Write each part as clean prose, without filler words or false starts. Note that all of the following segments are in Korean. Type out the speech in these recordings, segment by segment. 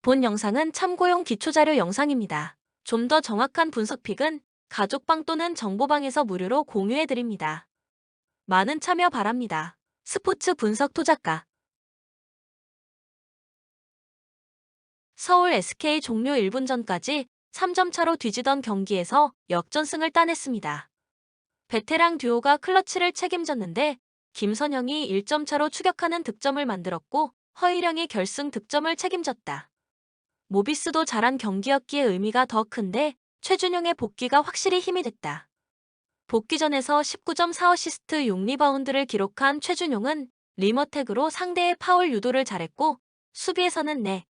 본 영상은 참고용 기초자료 영상입니다. 좀 더 정확한 분석픽은 가족방 또는 정보방에서 무료로 공유해드립니다. 많은 참여 바랍니다. 스포츠 분석 토작가 서울 SK 종료 1분 전까지 3점 차로 뒤지던 경기에서 역전승을 따냈습니다. 베테랑 듀오가 클러치를 책임졌는데 김선영이 1점 차로 추격하는 득점을 만들었고 허일영이 결승 득점을 책임졌다. 모비스도 잘한 경기였기에 의미가 더 큰데 최준용의 복귀가 확실히 힘이 됐다. 복귀전에서 19.4어시스트 6리바운드를 기록한 최준용은 리머택으로 상대의 파울 유도를 잘했고 수비에서는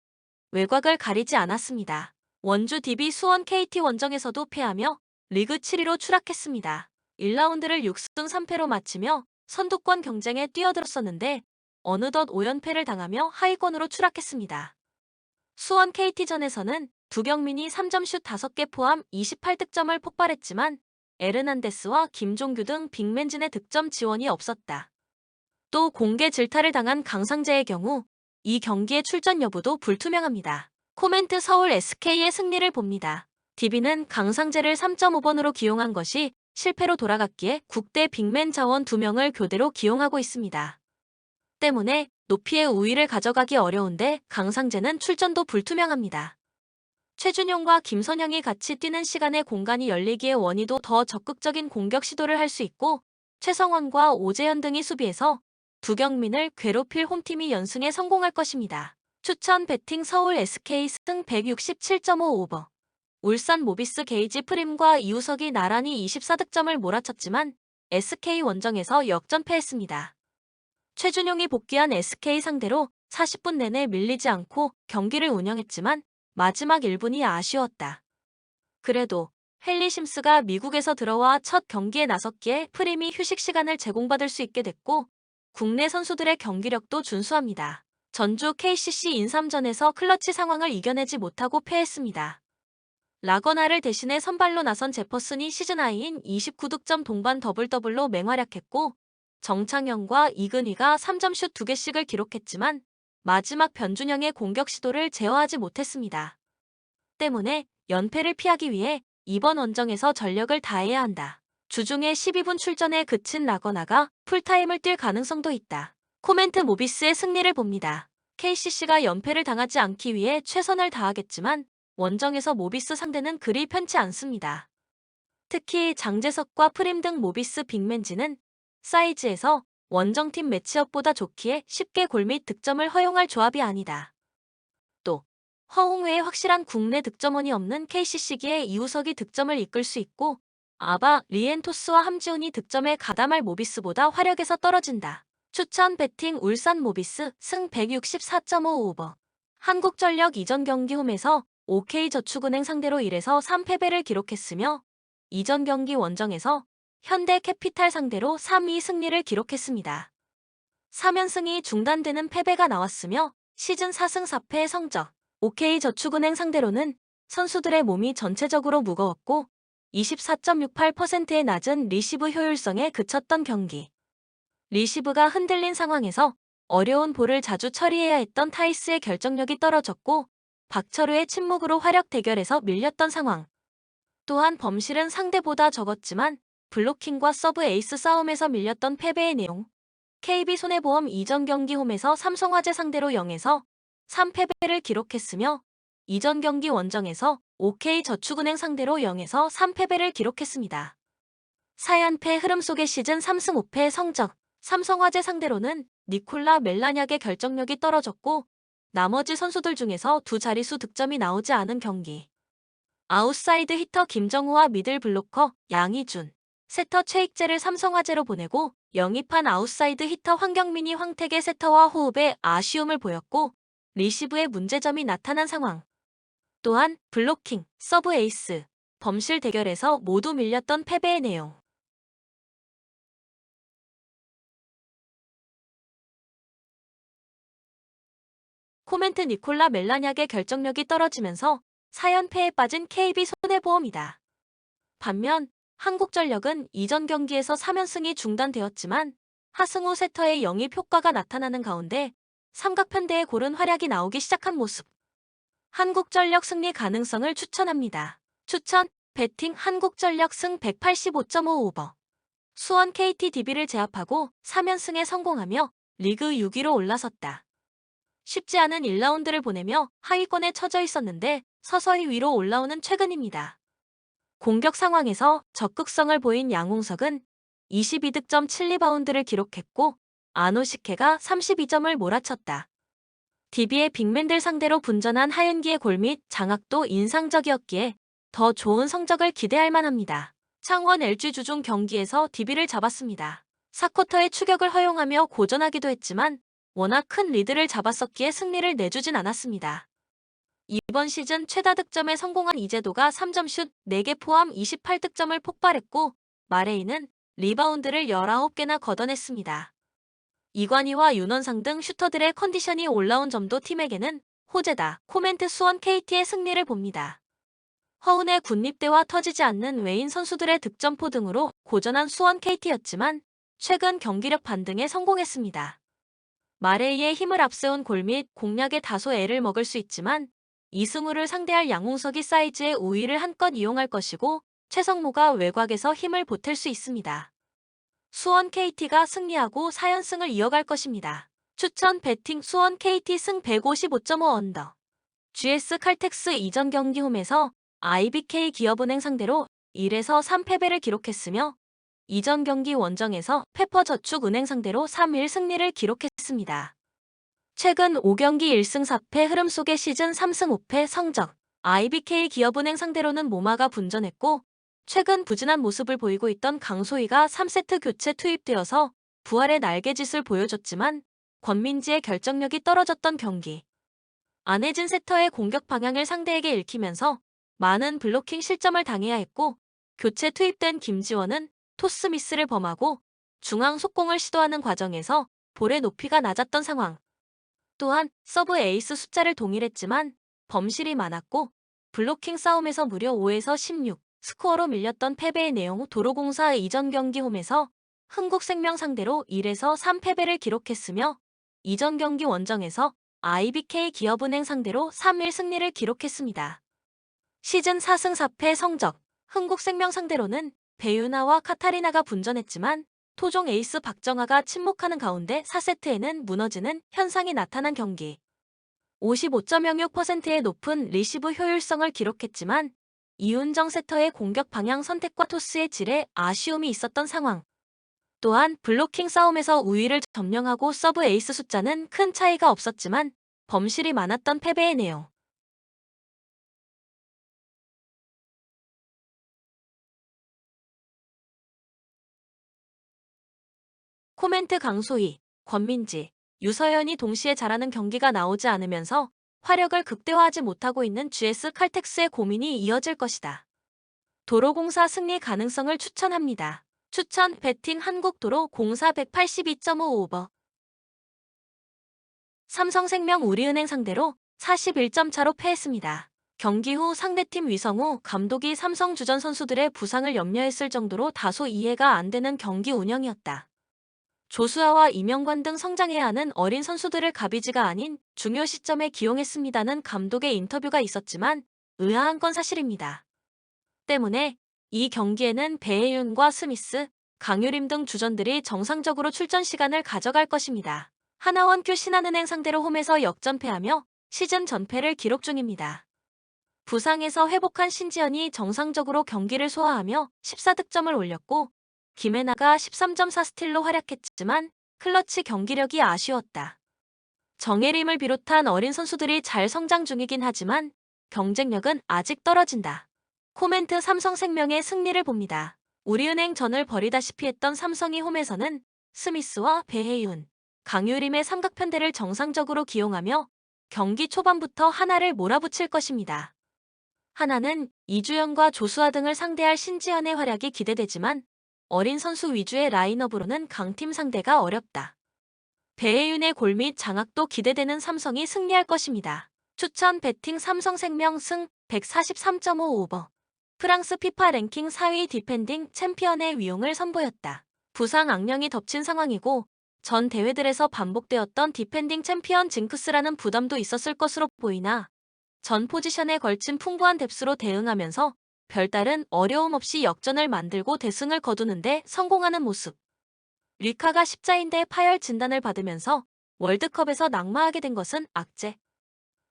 외곽을 가리지 않았습니다. 원주 DB 수원 KT 원정에서도 패하며 리그 7위로 추락했습니다. 1라운드를 6승 3패로 마치며 선두권 경쟁에 뛰어들었었는데 어느덧 5연패를 당하며 하위권으로 추락했습니다. 수원 KT전에서는 두경민이 3점슛 5개 포함 28득점을 폭발했지만 에르난데스와 김종규 등 빅맨진의 득점 지원이 없었다. 또 공개 질타를 당한 강상재의 경우 이 경기의 출전 여부도 불투명합니다. 코멘트 서울 SK의 승리를 봅니다. DB는 강상재를 3.5번으로 기용한 것이 실패로 돌아갔기에 국대 빅맨 자원 2명을 교대로 기용하고 있습니다. 때문에 높이의 우위를 가져가기 어려운데 강상재는 출전도 불투명합니다. 최준용과 김선영이 같이 뛰는 시간에 공간이 열리기에 원희도 더 적극적인 공격 시도를 할 수 있고 최성원과 오재현 등이 수비에서 두경민을 괴롭힐 홈팀이 연승에 성공할 것입니다. 추천 배팅 서울 SK 승 167.5 오버 울산 모비스 게이지 프림과 이우석이 나란히 24득점을 몰아쳤지만 SK 원정에서 역전패했습니다. 최준용이 복귀한 SK 상대로 40분 내내 밀리지 않고 경기를 운영했지만 마지막 1분이 아쉬웠다. 그래도 헨리 심스가 미국에서 들어와 첫 경기에 나섰기에 프림이 휴식 시간을 제공받을 수 있게 됐고 국내 선수들의 경기력도 준수합니다. 전주 KCC 인삼전에서 클러치 상황을 이겨내지 못하고 패했습니다. 라거나를 대신해 선발로 나선 제퍼슨이 시즌 하이인 29득점 동반 더블더블로 맹활약했고 정창영과 이근희가 3점슛 2개씩을 기록했지만 마지막 변준영의 공격 시도를 제어하지 못했습니다. 때문에 연패를 피하기 위해 이번 원정에서 전력을 다해야 한다. 주중에 12분 출전에 그친 라거나가 풀타임을 뛸 가능성도 있다. 코멘트 모비스의 승리를 봅니다. KCC가 연패를 당하지 않기 위해 최선을 다하겠지만 원정에서 모비스 상대는 그리 편치 않습니다. 특히 장재석과 프림 등 모비스 빅맨진은 사이즈에서 원정팀 매치업보다 좋기에 쉽게 골 및 득점을 허용할 조합이 아니다. 또 허웅 외에 확실한 국내 득점원이 없는 KCC기에 이우석이 득점을 이끌 수 있고 아바, 리엔토스와 함지훈이 득점에 가담할 모비스보다 화력에서 떨어진다. 추천 배팅 울산 모비스 승 164.5 오버 한국전력 이전 경기 홈에서 OK저축은행 상대로 1에서 3패배를 기록했으며 이전 경기 원정에서 현대캐피탈 상대로 3-2 승리를 기록했습니다. 3연승이 중단되는 패배가 나왔으며 시즌 4승 4패의 성적. OK저축은행 상대로는 선수들의 몸이 전체적으로 무거웠고 24.68%의 낮은 리시브 효율성에 그쳤던 경기. 리시브가 흔들린 상황에서 어려운 볼을 자주 처리해야 했던 타이스의 결정력이 떨어졌고 박철우의 침묵으로 화력 대결에서 밀렸던 상황. 또한 범실은 상대보다 적었지만 블로킹과 서브 에이스 싸움에서 밀렸던 패배의 내용. KB손해보험 이전 경기 홈에서 삼성화재 상대로 0에서 3패배를 기록했으며 이전 경기 원정에서 OK저축은행 상대로 0에서 3패배를 기록했습니다. 4연패 흐름 속의 시즌 3승 5패의 성적. 삼성화재 상대로는 니콜라 멜라냐의 결정력이 떨어졌고 나머지 선수들 중에서 두 자릿수 득점이 나오지 않은 경기. 아웃사이드 히터 김정우와 미들 블로커 양희준, 세터 최익재를 삼성화재로 보내고 영입한 아웃사이드 히터 황경민이 황택의 세터와 호흡에 아쉬움을 보였고 리시브에 문제점이 나타난 상황. 또한 블로킹, 서브 에이스, 범실 대결에서 모두 밀렸던 패배의 내용. 코멘트 니콜라 멜라냐의 결정력이 떨어지면서 4연패에 빠진 KB손해보험이다. 반면 한국전력은 이전 경기에서 3연승이 중단되었지만 하승우 세터의 영입 효과가 나타나는 가운데 삼각편대의 고른 활약이 나오기 시작한 모습. 한국전력 승리 가능성을 추천합니다. 추천, 배팅 한국전력 승 185.5 오버. 수원 KT DB를 제압하고 3연승에 성공하며 리그 6위로 올라섰다. 쉽지 않은 1라운드를 보내며 하위권에 처져 있었는데 서서히 위로 올라오는 최근입니다. 공격 상황에서 적극성을 보인 양홍석은 22득점 7리바운드를 기록했고 아노시케가 32점을 몰아쳤다. DB의 빅맨들 상대로 분전한 하윤기의 골 및 장악도 인상적이었기에 더 좋은 성적을 기대할 만합니다. 창원 LG 주중 경기에서 DB를 잡았습니다. 4쿼터의 추격을 허용하며 고전하기도 했지만 워낙 큰 리드를 잡았었기에 승리를 내주진 않았습니다. 이번 시즌 최다 득점에 성공한 이재도가 3점슛 4개 포함 28득점을 폭발했고 마레이는 리바운드를 19개나 걷어냈습니다. 이관희와 윤원상 등 슈터들의 컨디션이 올라온 점도 팀에게는 호재다. 코멘트 수원 KT의 승리를 봅니다. 허운의 군립대와 터지지 않는 외인 선수들의 득점포 등으로 고전한 수원 KT였지만 최근 경기력 반등에 성공했습니다. 마레이의 힘을 앞세운 골 및 공략에 다소 애를 먹을 수 있지만 이승우를 상대할 양홍석이 사이즈의 우위를 한껏 이용할 것이고 최성모가 외곽에서 힘을 보탤 수 있습니다. 수원 KT가 승리하고 4연승을 이어갈 것입니다. 추천 배팅 수원 KT 승 155.5 언더. GS 칼텍스 이전 경기 홈에서 IBK 기업은행 상대로 1에서 3패배를 기록했으며 이전 경기 원정에서 페퍼저축은행 상대로 3일 승리를 기록했습니다. 최근 5경기 1승 4패 흐름 속의 시즌 3승 5패 성적. IBK 기업은행 상대로는 모마가 분전했고 최근 부진한 모습을 보이고 있던 강소희가 3세트 교체 투입되어서 부활의 날개짓을 보여줬지만 권민지의 결정력이 떨어졌던 경기. 안혜진 세터의 공격 방향을 상대에게 읽히면서 많은 블로킹 실점을 당해야 했고 교체 투입된 김지원은 토스 미스를 범하고 중앙 속공을 시도하는 과정에서 볼의 높이가 낮았던 상황. 또한 서브 에이스 숫자를 동일했지만 범실이 많았고 블로킹 싸움에서 무려 5에서 16 스코어로 밀렸던 패배의 내용. 도로공사 이전 경기 홈에서 흥국생명 상대로 1에서 3패배를 기록했으며 이전 경기 원정에서 IBK 기업은행 상대로 3일 승리를 기록했습니다. 시즌 4승 4패 성적. 흥국생명 상대로는 배유나와 카타리나가 분전했지만 토종 에이스 박정아가 침묵하는 가운데 4세트에는 무너지는 현상이 나타난 경기. 55.06%의 높은 리시브 효율성을 기록했지만 이윤정 세터의 공격 방향 선택과 토스의 질에 아쉬움이 있었던 상황. 또한 블로킹 싸움에서 우위를 점령하고 서브 에이스 숫자는 큰 차이가 없었지만 범실이 많았던 패배의 내용. 코멘트 강소희, 권민지, 유서연이 동시에 잘하는 경기가 나오지 않으면서 화력을 극대화하지 못하고 있는 GS 칼텍스의 고민이 이어질 것이다. 도로공사 승리 가능성을 추천합니다. 추천 배팅 한국도로공사 182.5 오버. 삼성생명 우리은행 상대로 41점 차로 패했습니다. 경기 후 상대팀 위성우 감독이 삼성 주전 선수들의 부상을 염려했을 정도로 다소 이해가 안 되는 경기 운영이었다. 조수아와 이명관 등 성장해야 하는 어린 선수들을 가비지가 아닌 중요 시점에 기용했습니다는 감독의 인터뷰가 있었지만 의아한 건 사실입니다. 때문에 이 경기에는 배혜윤과 스미스, 강유림 등 주전들이 정상적으로 출전 시간을 가져갈 것입니다. 하나원큐 신한은행 상대로 홈에서 역전패하며 시즌 전패를 기록 중입니다. 부상에서 회복한 신지연이 정상적으로 경기를 소화하며 14득점을 올렸고 김혜나가 13.4 스틸로 활약했지만 클러치 경기력이 아쉬웠다. 정예림을 비롯한 어린 선수들이 잘 성장 중이긴 하지만 경쟁력은 아직 떨어진다. 코멘트 삼성생명의 승리를 봅니다. 우리은행 전을 벌이다시피 했던 삼성이 홈에서는 스미스와 배혜윤, 강유림의 삼각편대를 정상적으로 기용하며 경기 초반부터 하나를 몰아붙일 것입니다. 하나는 이주연과 조수아 등을 상대할 신지연의 활약이 기대되지만 어린 선수 위주의 라인업으로는 강팀 상대가 어렵다. 배혜윤의 골 및 장악도 기대되는 삼성이 승리할 것입니다. 추천 배팅 삼성생명 승 143.5 오버. 프랑스 피파 랭킹 4위 디펜딩 챔피언의 위용을 선보였다. 부상 악령이 덮친 상황이고 전 대회들에서 반복되었던 디펜딩 챔피언 징크스라는 부담도 있었을 것으로 보이나 전 포지션에 걸친 풍부한 뎁스로 대응하면서 별다른 어려움 없이 역전을 만들고 대승을 거두는데 성공하는 모습. 리카가 십자인대 파열 진단을 받으면서 월드컵에서 낙마하게 된 것은 악재.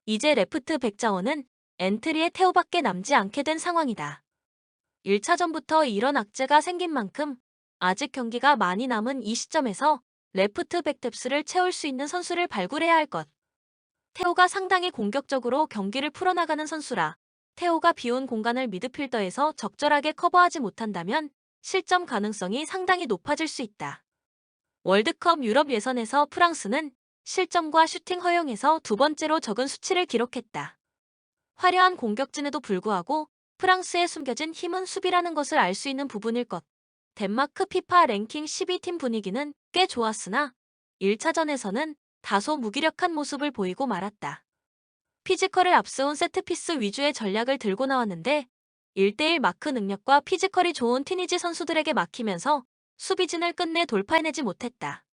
이제 레프트 백자원은 엔트리에 태호밖에 남지 않게 된 상황이다. 1차전부터 이런 악재가 생긴 만큼 아직 경기가 많이 남은 이 시점에서 레프트 백 뎁스를 채울 수 있는 선수를 발굴해야 할 것. 태호가 상당히 공격적으로 경기를 풀어나가는 선수라 태호가 비운 공간을 미드필더에서 적절하게 커버하지 못한다면 실점 가능성이 상당히 높아질 수 있다. 월드컵 유럽 예선에서 프랑스는 실점과 슈팅 허용에서 두 번째로 적은 수치를 기록했다. 화려한 공격진에도 불구하고 프랑스의 숨겨진 힘은 수비라는 것을 알 수 있는 부분일 것. 덴마크 피파 랭킹 12팀 분위기는 꽤 좋았으나 1차전에서는 다소 무기력한 모습을 보이고 말았다. 피지컬을 앞세운 세트피스 위주의 전략을 들고 나왔는데 1대1 마크 능력과 피지컬이 좋은 튀니지 선수들에게 막히면서 수비진을 끝내 돌파해내지 못했다.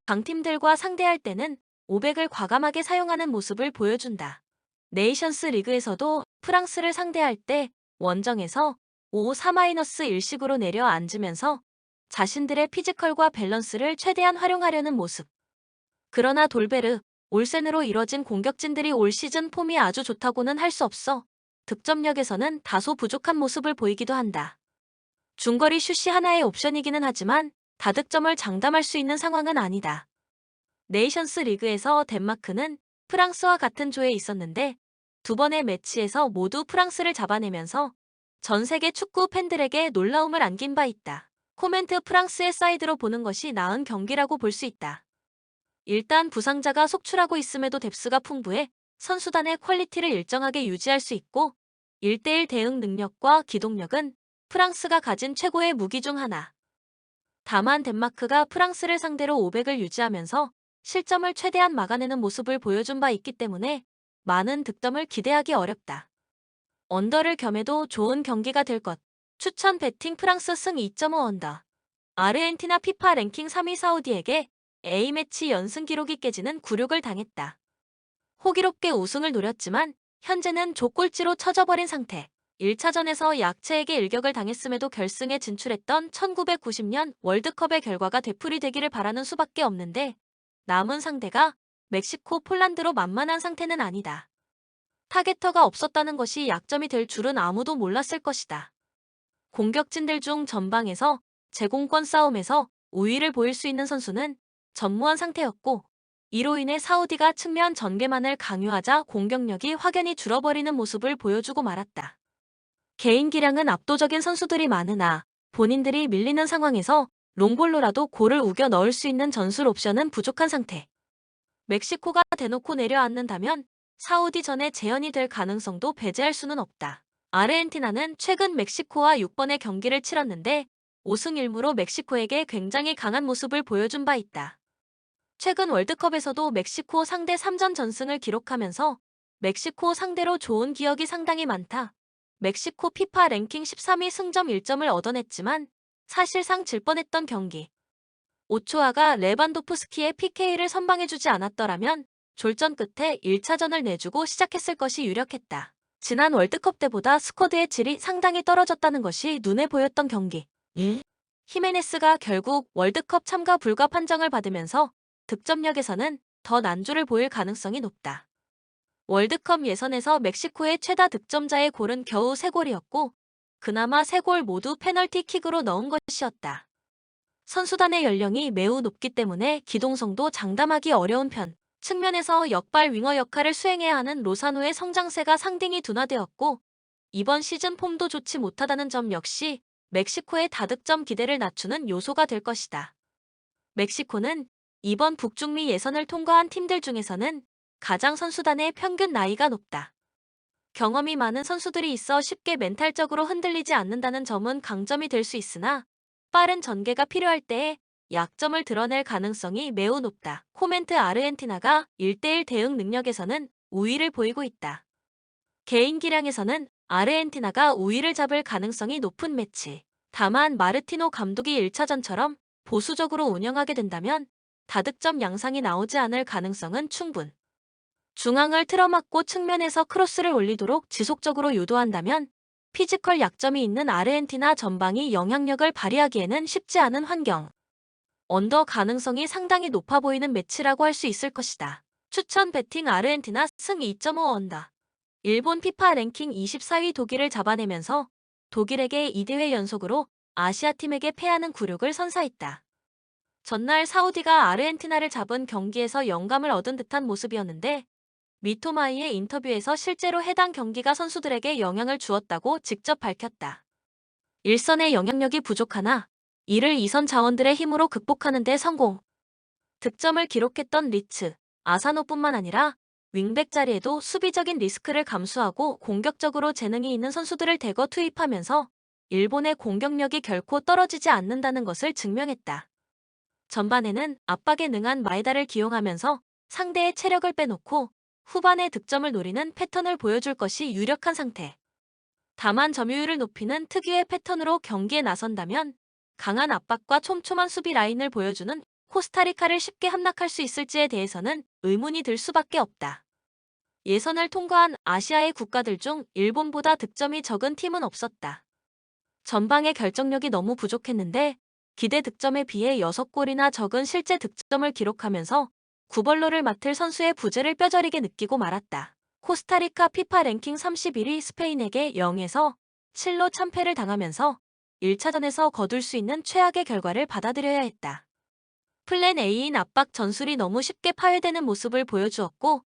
강팀들과 상대할 때는 500을 과감하게 사용하는 모습을 보여준다. 네이션스 리그에서도 프랑스를 상대할 때 원정에서 5-4-1식으로 내려앉으면서 자신들의 피지컬과 밸런스를 최대한 활용하려는 모습. 그러나 돌베르, 올센으로 이뤄진 공격진들이 올 시즌 폼이 아주 좋다고는 할 수 없어 득점력에서는 다소 부족한 모습을 보이기도 한다. 중거리 슛이 하나의 옵션이기는 하지만 다득점을 장담할 수 있는 상황은 아니다. 네이션스 리그에서 덴마크는 프랑스와 같은 조에 있었는데 두 번의 매치에서 모두 프랑스를 잡아내면서 전 세계 축구 팬들에게 놀라움을 안긴 바 있다. 코멘트 프랑스의 사이드로 보는 것이 나은 경기라고 볼 수 있다. 일단 부상자가 속출하고 있음에도 뎁스가 풍부해 선수단의 퀄리티를 일정하게 유지할 수 있고 1대1 대응 능력과 기동력은 프랑스가 가진 최고의 무기 중 하나. 다만 덴마크가 프랑스를 상대로 500을 유지하면서 실점을 최대한 막아내는 모습을 보여준 바 있기 때문에 많은 득점을 기대하기 어렵다. 언더를 겸해도 좋은 경기가 될 것. 추천 배팅 프랑스 승 2.5 언더. 아르헨티나 피파 랭킹 3위 사우디에게 A매치 연승 기록이 깨지는 굴욕을 당했다. 호기롭게 우승을 노렸지만 현재는 족꼴찌로 처져버린 상태. 1차전에서 약체에게 일격을 당했음에도 결승에 진출했던 1990년 월드컵의 결과가 되풀이되기를 바라는 수밖에 없는데 남은 상대가 멕시코, 폴란드로 만만한 상태는 아니다. 타겟터가 없었다는 것이 약점이 될 줄은 아무도 몰랐을 것이다. 공격진들 중 전방에서 제공권 싸움에서 우위를 보일 수 있는 선수는 전무한 상태였고 이로 인해 사우디가 측면 전개만을 강요하자 공격력이 확연히 줄어버리는 모습을 보여주고 말았다. 개인 기량은 압도적인 선수들이 많으나 본인들이 밀리는 상황에서 롱볼로라도 골을 우겨 넣을 수 있는 전술 옵션은 부족한 상태. 멕시코가 대놓고 내려앉는다면 사우디전에 재현이 될 가능성도 배제할 수는 없다. 아르헨티나는 최근 멕시코와 6번의 경기를 치렀는데 5승 1무로 멕시코에게 굉장히 강한 모습을 보여준 바 있다. 최근 월드컵에서도 멕시코 상대 3전 전승을 기록하면서 멕시코 상대로 좋은 기억이 상당히 많다. 멕시코 피파 랭킹 13위 승점 1점을 얻어냈지만 사실상 질 뻔했던 경기. 오초아가 레반도프스키의 PK를 선방해주지 않았더라면 졸전 끝에 1차전을 내주고 시작했을 것이 유력했다. 지난 월드컵 때보다 스쿼드의 질이 상당히 떨어졌다는 것이 눈에 보였던 경기. 히메네스가 결국 월드컵 참가 불가 판정을 받으면서 득점력에서는 더 난조를 보일 가능성이 높다. 월드컵 예선에서 멕시코의 최다 득점자의 골은 겨우 3골이었고 그나마 3골 모두 페널티킥으로 넣은 것이었다. 선수단의 연령이 매우 높기 때문에 기동성도 장담하기 어려운 편. 측면에서 역발 윙어 역할을 수행해야 하는 로사노의 성장세가 상당히 둔화되었고 이번 시즌 폼도 좋지 못하다는 점 역시 멕시코의 다득점 기대를 낮추는 요소가 될 것이다. 멕시코는 이번 북중미 예선을 통과한 팀들 중에서는 가장 선수단의 평균 나이가 높다. 경험이 많은 선수들이 있어 쉽게 멘탈적으로 흔들리지 않는다는 점은 강점이 될 수 있으나 빠른 전개가 필요할 때에 약점을 드러낼 가능성이 매우 높다. 코멘트 아르헨티나가 1대1 대응 능력에서는 우위를 보이고 있다. 개인 기량에서는 아르헨티나가 우위를 잡을 가능성이 높은 매치. 다만 마르티노 감독이 1차전처럼 보수적으로 운영하게 된다면 다득점 양상이 나오지 않을 가능성은 충분. 중앙을 틀어막고 측면에서 크로스를 올리도록 지속적으로 유도한다면 피지컬 약점이 있는 아르헨티나 전방이 영향력을 발휘하기에는 쉽지 않은 환경. 언더 가능성이 상당히 높아 보이는 매치라고 할 수 있을 것이다. 추천 배팅 아르헨티나 승 2.5 언더. 일본 피파 랭킹 24위 독일을 잡아내면서 독일에게 2대회 연속으로 아시아팀에게 패하는 굴욕을 선사했다. 전날 사우디가 아르헨티나를 잡은 경기에서 영감을 얻은 듯한 모습이었는데 미토마이의 인터뷰에서 실제로 해당 경기가 선수들에게 영향을 주었다고 직접 밝혔다. 일선의 영향력이 부족하나 이를 이선 자원들의 힘으로 극복하는 데 성공. 득점을 기록했던 리츠, 아사노뿐만 아니라 윙백 자리에도 수비적인 리스크를 감수하고 공격적으로 재능이 있는 선수들을 대거 투입하면서 일본의 공격력이 결코 떨어지지 않는다는 것을 증명했다. 전반에는 압박에 능한 마에다를 기용하면서 상대의 체력을 빼놓고 후반에 득점을 노리는 패턴을 보여줄 것이 유력한 상태. 다만 점유율을 높이는 특유의 패턴으로 경기에 나선다면 강한 압박과 촘촘한 수비 라인을 보여주는 코스타리카를 쉽게 함락할 수 있을지에 대해서는 의문이 들 수밖에 없다. 예선을 통과한 아시아의 국가들 중 일본보다 득점이 적은 팀은 없었다. 전방의 결정력이 너무 부족했는데 기대 득점에 비해 6골이나 적은 실제 득점을 기록하면서 구벌로를 맡을 선수의 부재를 뼈저리게 느끼고 말았다. 코스타리카 피파 랭킹 31위 스페인에게 0에서 7로 참패를 당하면서 1차전에서 거둘 수 있는 최악의 결과를 받아들여야 했다. 플랜 A인 압박 전술이 너무 쉽게 파괴되는 모습을 보여주었고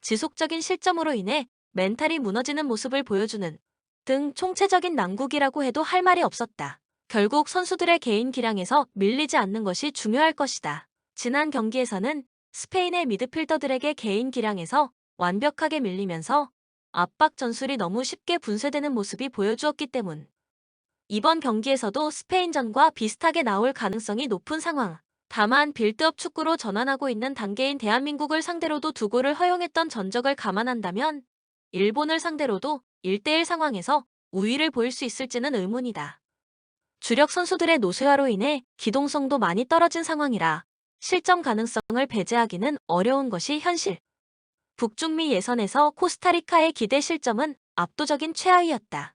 지속적인 실점으로 인해 멘탈이 무너지는 모습을 보여주는 등 총체적인 난국이라고 해도 할 말이 없었다. 결국 선수들의 개인 기량에서 밀리지 않는 것이 중요할 것이다. 지난 경기에서는 스페인의 미드필더들에게 개인 기량에서 완벽하게 밀리면서 압박 전술이 너무 쉽게 분쇄되는 모습이 보여주었기 때문. 이번 경기에서도 스페인전과 비슷하게 나올 가능성이 높은 상황. 다만 빌드업 축구로 전환하고 있는 단계인 대한민국을 상대로도 2골을 허용했던 전적을 감안한다면 일본을 상대로도 1대1 상황에서 우위를 보일 수 있을지는 의문이다. 주력 선수들의 노쇠화로 인해 기동성도 많이 떨어진 상황이라 실점 가능성을 배제하기는 어려운 것이 현실. 북중미 예선에서 코스타리카의 기대 실점은 압도적인 최하위였다.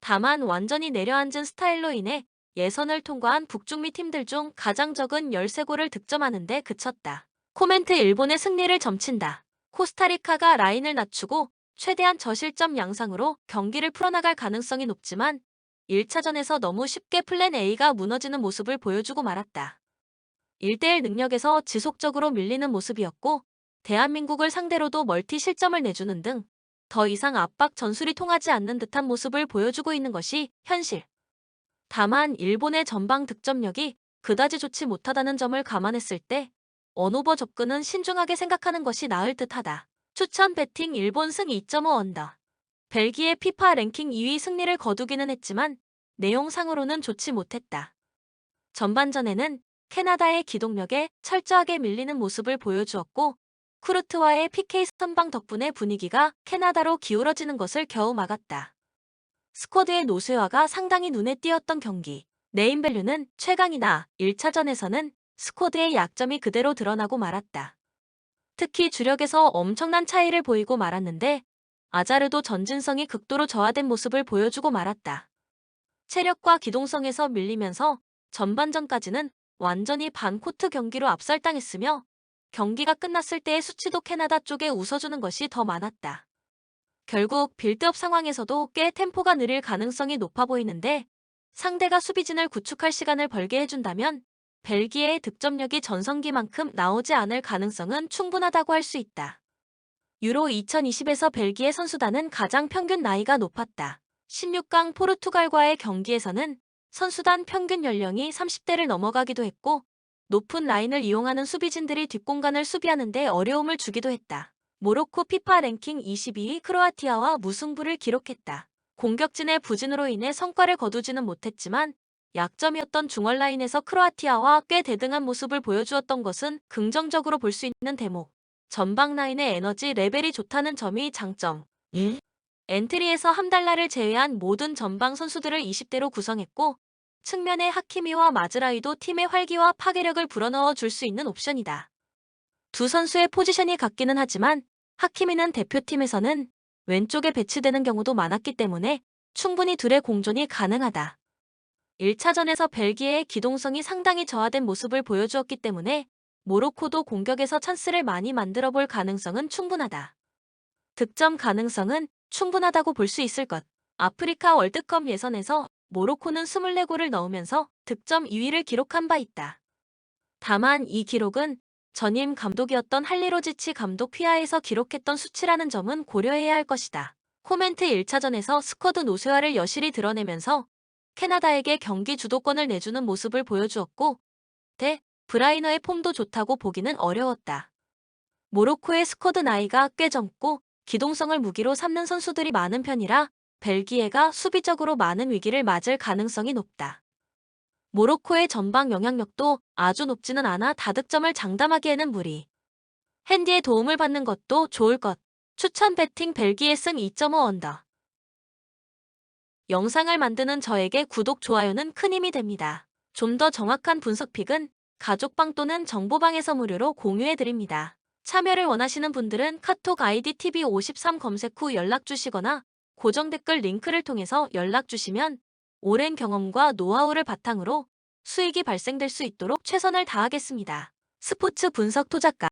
다만 완전히 내려앉은 스타일로 인해 예선을 통과한 북중미 팀들 중 가장 적은 13골을 득점하는 데 그쳤다. 코멘트 일본의 승리를 점친다. 코스타리카가 라인을 낮추고 최대한 저실점 양상으로 경기를 풀어나갈 가능성이 높지만 1차전에서 너무 쉽게 플랜 A가 무너지는 모습을 보여주고 말았다. 1대1 능력에서 지속적으로 밀리는 모습이었고 대한민국을 상대로도 멀티 실점을 내주는 등 더 이상 압박 전술이 통하지 않는 듯한 모습을 보여주고 있는 것이 현실. 다만 일본의 전방 득점력이 그다지 좋지 못하다는 점을 감안했을 때 언오버 접근은 신중하게 생각하는 것이 나을 듯하다. 추천 배팅 일본 승 2.5 언더. 벨기에 피파 랭킹 2위 승리를 거두기는 했지만 내용상으로는 좋지 못했다. 전반전에는 캐나다의 기동력에 철저하게 밀리는 모습을 보여주었고 쿠르트와의 PK 선방 덕분에 분위기가 캐나다로 기울어지는 것을 겨우 막았다. 스쿼드의 노쇠화가 상당히 눈에 띄었던 경기. 네임밸류는 최강이나 1차전에서는 스쿼드의 약점이 그대로 드러나고 말았다. 특히 주력에서 엄청난 차이를 보이고 말았는데 아자르도 전진성이 극도로 저하된 모습을 보여주고 말았다. 체력과 기동성에서 밀리면서 전반전까지는 완전히 반코트 경기로 압살당했으며 경기가 끝났을 때의 수치도 캐나다 쪽에 웃어주는 것이 더 많았다. 결국 빌드업 상황에서도 꽤 템포가 느릴 가능성이 높아 보이는데 상대가 수비진을 구축할 시간을 벌게 해준다면 벨기에의 득점력이 전성기만큼 나오지 않을 가능성은 충분하다고 할 수 있다. 유로 2020에서 벨기에 선수단은 가장 평균 나이가 높았다. 16강 포르투갈과의 경기에서는 선수단 평균 연령이 30대를 넘어가기도 했고 높은 라인을 이용하는 수비진들이 뒷공간을 수비하는 데 어려움을 주기도 했다. 모로코 피파 랭킹 22위 크로아티아와 무승부를 기록했다. 공격진의 부진으로 인해 성과를 거두지는 못했지만 약점이었던 중원 라인에서 크로아티아와 꽤 대등한 모습을 보여주었던 것은 긍정적으로 볼 수 있는 대목. 전방 라인의 에너지 레벨이 좋다는 점이 장점. 엔트리에서 함달라를 제외한 모든 전방 선수들을 20대로 구성했고 측면의 하키미와 마즈라위도 팀의 활기와 파괴력을 불어넣어 줄 수 있는 옵션이다. 두 선수의 포지션이 같기는 하지만 하키미는 대표팀에서는 왼쪽에 배치되는 경우도 많았기 때문에 충분히 둘의 공존이 가능하다. 1차전에서 벨기에의 기동성이 상당히 저하된 모습을 보여주었기 때문에 모로코도 공격에서 찬스를 많이 만들어 볼 가능성은 충분하다. 득점 가능성은 충분하다고 볼 수 있을 것. 아프리카 월드컵 예선에서 모로코는 24골을 넣으면서 득점 2위를 기록한 바 있다. 다만 이 기록은 전임 감독이었던 할리로지치 감독 휘하에서 기록했던 수치라는 점은 고려해야 할 것이다. 코멘트 1차전에서 스쿼드 노쇠화를 여실히 드러내면서 캐나다에게 경기 주도권을 내주는 모습을 보여주었고 대 브라이너의 폼도 좋다고 보기는 어려웠다. 모로코의 스쿼드 나이가 꽤 젊고 기동성을 무기로 삼는 선수들이 많은 편이라 벨기에가 수비적으로 많은 위기를 맞을 가능성이 높다. 모로코의 전방 영향력도 아주 높지는 않아 다득점을 장담하기에는 무리. 핸디의 도움을 받는 것도 좋을 것. 추천 배팅 벨기에 승 2.5 언더. 영상을 만드는 저에게 구독, 좋아요는 큰 힘이 됩니다. 좀 더 정확한 분석픽은 가족방 또는 정보방에서 무료로 공유해드립니다. 참여를 원하시는 분들은 카톡 아이디 TV53 검색 후 연락 주시거나 고정 댓글 링크를 통해서 연락 주시면 오랜 경험과 노하우를 바탕으로 수익이 발생될 수 있도록 최선을 다하겠습니다. 스포츠 분석 투자가